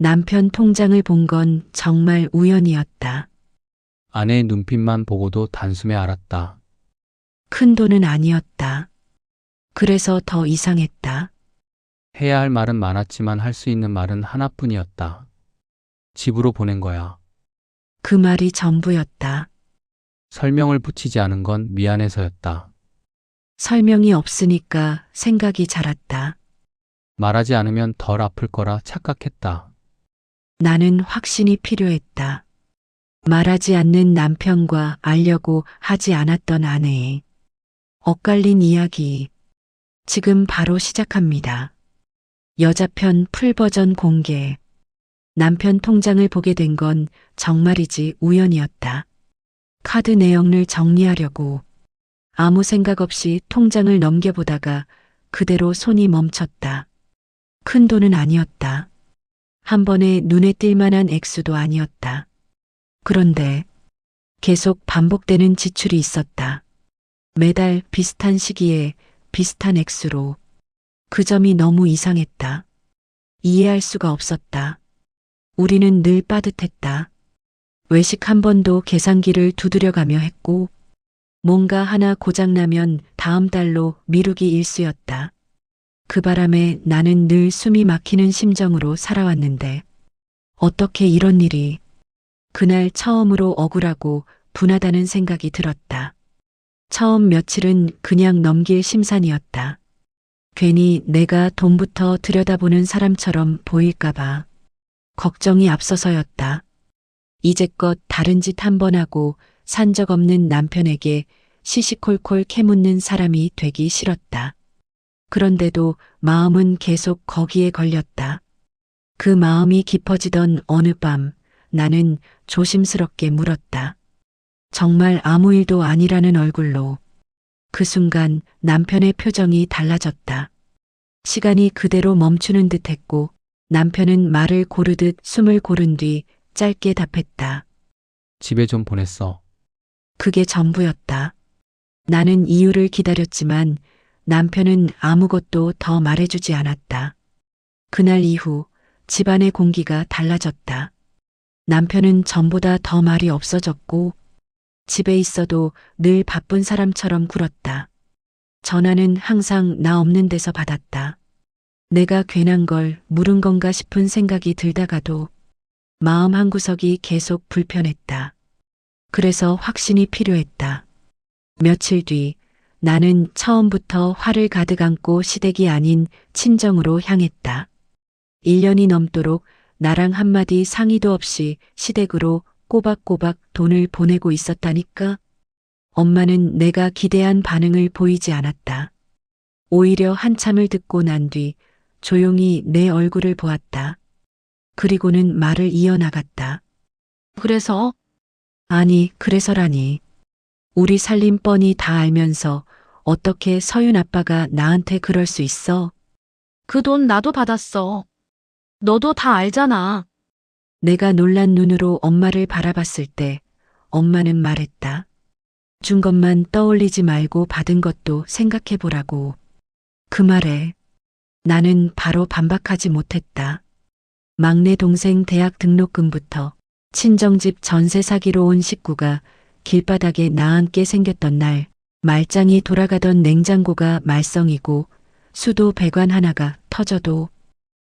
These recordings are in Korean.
남편 통장을 본 건 정말 우연이었다. 아내의 눈빛만 보고도 단숨에 알았다. 큰 돈은 아니었다. 그래서 더 이상했다. 해야 할 말은 많았지만 할 수 있는 말은 하나뿐이었다. 집으로 보낸 거야. 그 말이 전부였다. 설명을 붙이지 않은 건 미안해서였다. 설명이 없으니까 생각이 자랐다. 말하지 않으면 덜 아플 거라 착각했다. 나는 확신이 필요했다. 말하지 않는 남편과 알려고 하지 않았던 아내의 엇갈린 이야기. 지금 바로 시작합니다. 여자편 풀버전 공개. 남편 통장을 보게 된 건 정말이지 우연이었다. 카드 내역을 정리하려고 아무 생각 없이 통장을 넘겨보다가 그대로 손이 멈췄다. 큰 돈은 아니었다. 한 번에 눈에 띌 만한 액수도 아니었다. 그런데 계속 반복되는 지출이 있었다. 매달 비슷한 시기에 비슷한 액수로. 그 점이 너무 이상했다. 이해할 수가 없었다. 우리는 늘 빠듯했다. 외식 한 번도 계산기를 두드려가며 했고 뭔가 하나 고장나면 다음 달로 미루기 일쑤였다. 그 바람에 나는 늘 숨이 막히는 심정으로 살아왔는데 어떻게 이런 일이. 그날 처음으로 억울하고 분하다는 생각이 들었다. 처음 며칠은 그냥 넘길 심산이었다. 괜히 내가 돈부터 들여다보는 사람처럼 보일까봐 걱정이 앞서서였다. 이제껏 다른 짓 한 번 하고 산 적 없는 남편에게 시시콜콜 캐묻는 사람이 되기 싫었다. 그런데도 마음은 계속 거기에 걸렸다. 그 마음이 깊어지던 어느 밤 나는 조심스럽게 물었다. 정말 아무 일도 아니라는 얼굴로. 그 순간 남편의 표정이 달라졌다. 시간이 그대로 멈추는 듯 했고 남편은 말을 고르듯 숨을 고른 뒤 짧게 답했다. 집에 좀 보냈어. 그게 전부였다. 나는 이유를 기다렸지만 남편은 아무것도 더 말해주지 않았다. 그날 이후 집안의 공기가 달라졌다. 남편은 전보다 더 말이 없어졌고 집에 있어도 늘 바쁜 사람처럼 굴었다. 전화는 항상 나 없는 데서 받았다. 내가 괜한 걸 물은 건가 싶은 생각이 들다가도 마음 한구석이 계속 불편했다. 그래서 확신이 필요했다. 며칠 뒤 나는 처음부터 화를 가득 안고 시댁이 아닌 친정으로 향했다. 1년이 넘도록 나랑 한마디 상의도 없이 시댁으로 꼬박꼬박 돈을 보내고 있었다니까. 엄마는 내가 기대한 반응을 보이지 않았다. 오히려 한참을 듣고 난 뒤 조용히 내 얼굴을 보았다. 그리고는 말을 이어나갔다. 그래서 아니, 그래서라니. 우리 살림 뻔히 다 알면서 어떻게 서윤 아빠가 나한테 그럴 수 있어? 그 돈 나도 받았어. 너도 다 알잖아. 내가 놀란 눈으로 엄마를 바라봤을 때 엄마는 말했다. 준 것만 떠올리지 말고 받은 것도 생각해 보라고. 그 말에 나는 바로 반박하지 못했다. 막내 동생 대학 등록금부터 친정집 전세 사기로 온 식구가 길바닥에 나앉게 생겼던 날, 말짱이 돌아가던 냉장고가 말썽이고 수도 배관 하나가 터져도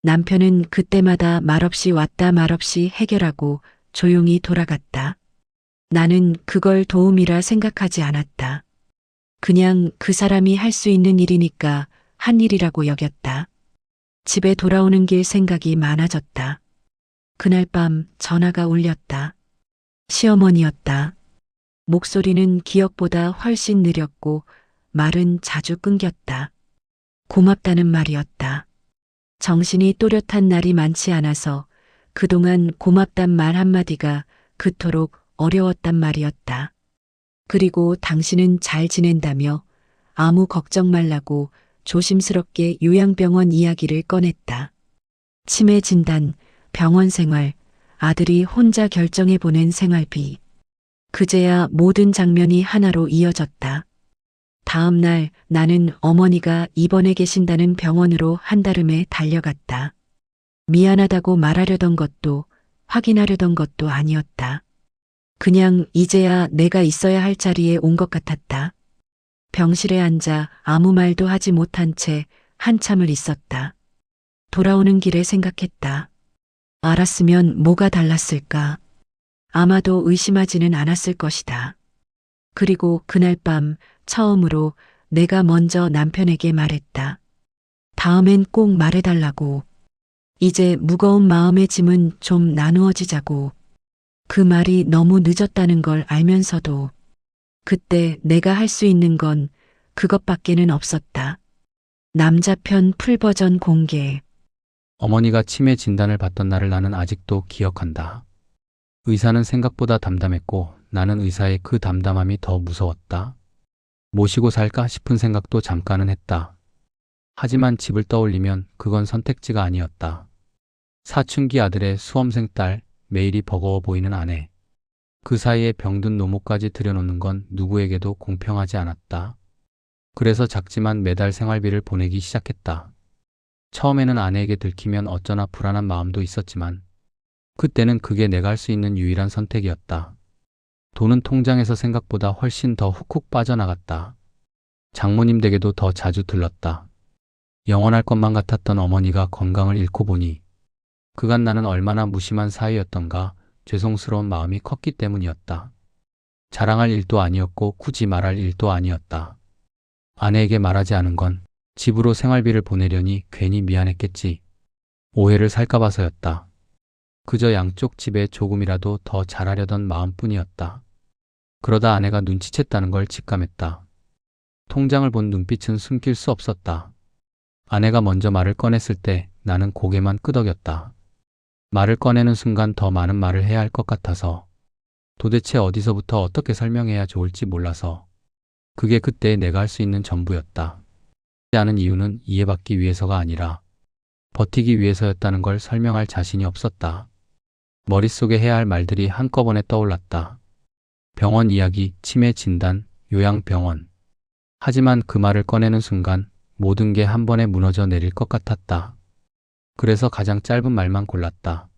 남편은 그때마다 말없이 왔다 말없이 해결하고 조용히 돌아갔다. 나는 그걸 도움이라 생각하지 않았다. 그냥 그 사람이 할 수 있는 일이니까 한 일이라고 여겼다. 집에 돌아오는 길 생각이 많아졌다. 그날 밤 전화가 울렸다. 시어머니였다. 목소리는 기억보다 훨씬 느렸고 말은 자주 끊겼다. 고맙다는 말이었다. 정신이 또렷한 날이 많지 않아서 그동안 고맙단 말 한마디가 그토록 어려웠단 말이었다. 그리고 당신은 잘 지낸다며 아무 걱정 말라고 조심스럽게 요양병원 이야기를 꺼냈다. 치매 진단, 병원 생활, 아들이 혼자 결정해 보낸 생활비. 그제야 모든 장면이 하나로 이어졌다. 다음 날 나는 어머니가 입원해 계신다는 병원으로 한달음에 달려갔다. 미안하다고 말하려던 것도 확인하려던 것도 아니었다. 그냥 이제야 내가 있어야 할 자리에 온 것 같았다. 병실에 앉아 아무 말도 하지 못한 채 한참을 있었다. 돌아오는 길에 생각했다. 알았으면 뭐가 달랐을까? 아마도 의심하지는 않았을 것이다. 그리고 그날 밤 처음으로 내가 먼저 남편에게 말했다. 다음엔 꼭 말해달라고. 이제 무거운 마음의 짐은 좀 나누어지자고. 그 말이 너무 늦었다는 걸 알면서도 그때 내가 할 수 있는 건 그것밖에는 없었다. 남자편 풀버전 공개. 어머니가 치매 진단을 받던 날을 나는 아직도 기억한다. 의사는 생각보다 담담했고 나는 의사의 그 담담함이 더 무서웠다. 모시고 살까 싶은 생각도 잠깐은 했다. 하지만 집을 떠올리면 그건 선택지가 아니었다. 사춘기 아들의 수험생 딸, 매일이 버거워 보이는 아내. 그 사이에 병든 노모까지 들여놓는 건 누구에게도 공평하지 않았다. 그래서 작지만 매달 생활비를 보내기 시작했다. 처음에는 아내에게 들키면 어쩌나 불안한 마음도 있었지만 그때는 그게 내가 할 수 있는 유일한 선택이었다. 돈은 통장에서 생각보다 훨씬 더 훅훅 빠져나갔다. 장모님 댁에도 더 자주 들렀다. 영원할 것만 같았던 어머니가 건강을 잃고 보니 그간 나는 얼마나 무심한 사위였던가 죄송스러운 마음이 컸기 때문이었다. 자랑할 일도 아니었고 굳이 말할 일도 아니었다. 아내에게 말하지 않은 건 집으로 생활비를 보내려니 괜히 미안했겠지. 오해를 살까 봐서였다. 그저 양쪽 집에 조금이라도 더 잘하려던 마음뿐이었다. 그러다 아내가 눈치챘다는 걸 직감했다. 통장을 본 눈빛은 숨길 수 없었다. 아내가 먼저 말을 꺼냈을 때 나는 고개만 끄덕였다. 말을 꺼내는 순간 더 많은 말을 해야 할 것 같아서 도대체 어디서부터 어떻게 설명해야 좋을지 몰라서 그게 그때 내가 할 수 있는 전부였다. 하지 않은 이유는 이해받기 위해서가 아니라 버티기 위해서였다는 걸 설명할 자신이 없었다. 머릿속에 해야 할 말들이 한꺼번에 떠올랐다. 병원 이야기, 치매 진단, 요양병원. 하지만 그 말을 꺼내는 순간 모든 게 한 번에 무너져 내릴 것 같았다. 그래서 가장 짧은 말만 골랐다.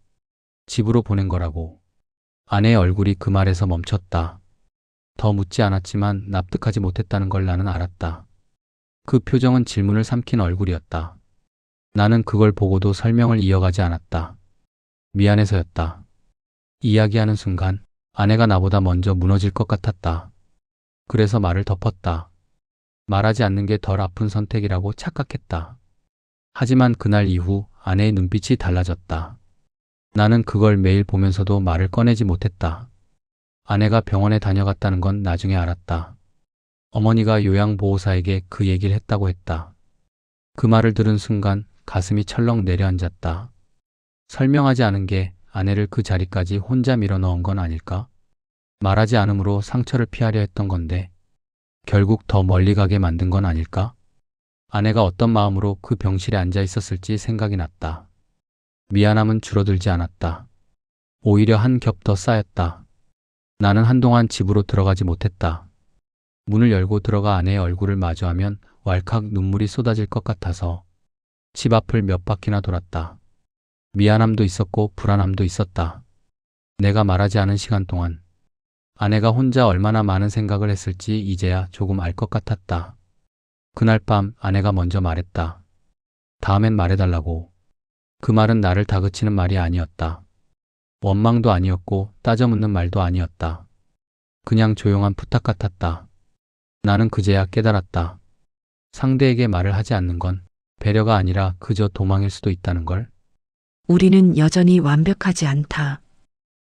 집으로 보낸 거라고. 아내의 얼굴이 그 말에서 멈췄다. 더 묻지 않았지만 납득하지 못했다는 걸 나는 알았다. 그 표정은 질문을 삼킨 얼굴이었다. 나는 그걸 보고도 설명을 이어가지 않았다. 미안해서였다. 이야기하는 순간 아내가 나보다 먼저 무너질 것 같았다. 그래서 말을 덮었다. 말하지 않는 게 덜 아픈 선택이라고 착각했다. 하지만 그날 이후 아내의 눈빛이 달라졌다. 나는 그걸 매일 보면서도 말을 꺼내지 못했다. 아내가 병원에 다녀갔다는 건 나중에 알았다. 어머니가 요양보호사에게 그 얘기를 했다고 했다. 그 말을 들은 순간 가슴이 철렁 내려앉았다. 설명하지 않은 게 아내를 그 자리까지 혼자 밀어넣은 건 아닐까? 말하지 않음으로 상처를 피하려 했던 건데 결국 더 멀리 가게 만든 건 아닐까? 아내가 어떤 마음으로 그 병실에 앉아 있었을지 생각이 났다. 미안함은 줄어들지 않았다. 오히려 한 겹 더 쌓였다. 나는 한동안 집으로 들어가지 못했다. 문을 열고 들어가 아내의 얼굴을 마주하면 왈칵 눈물이 쏟아질 것 같아서 집 앞을 몇 바퀴나 돌았다. 미안함도 있었고 불안함도 있었다. 내가 말하지 않은 시간 동안 아내가 혼자 얼마나 많은 생각을 했을지 이제야 조금 알 것 같았다. 그날 밤 아내가 먼저 말했다. 다음엔 말해달라고. 그 말은 나를 다그치는 말이 아니었다. 원망도 아니었고 따져 묻는 말도 아니었다. 그냥 조용한 부탁 같았다. 나는 그제야 깨달았다. 상대에게 말을 하지 않는 건 배려가 아니라 그저 도망일 수도 있다는 걸. 우리는 여전히 완벽하지 않다.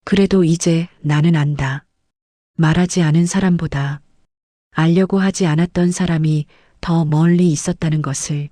그래도 이제 나는 안다. 말하지 않은 사람보다 알려고 하지 않았던 사람이 더 멀리 있었다는 것을.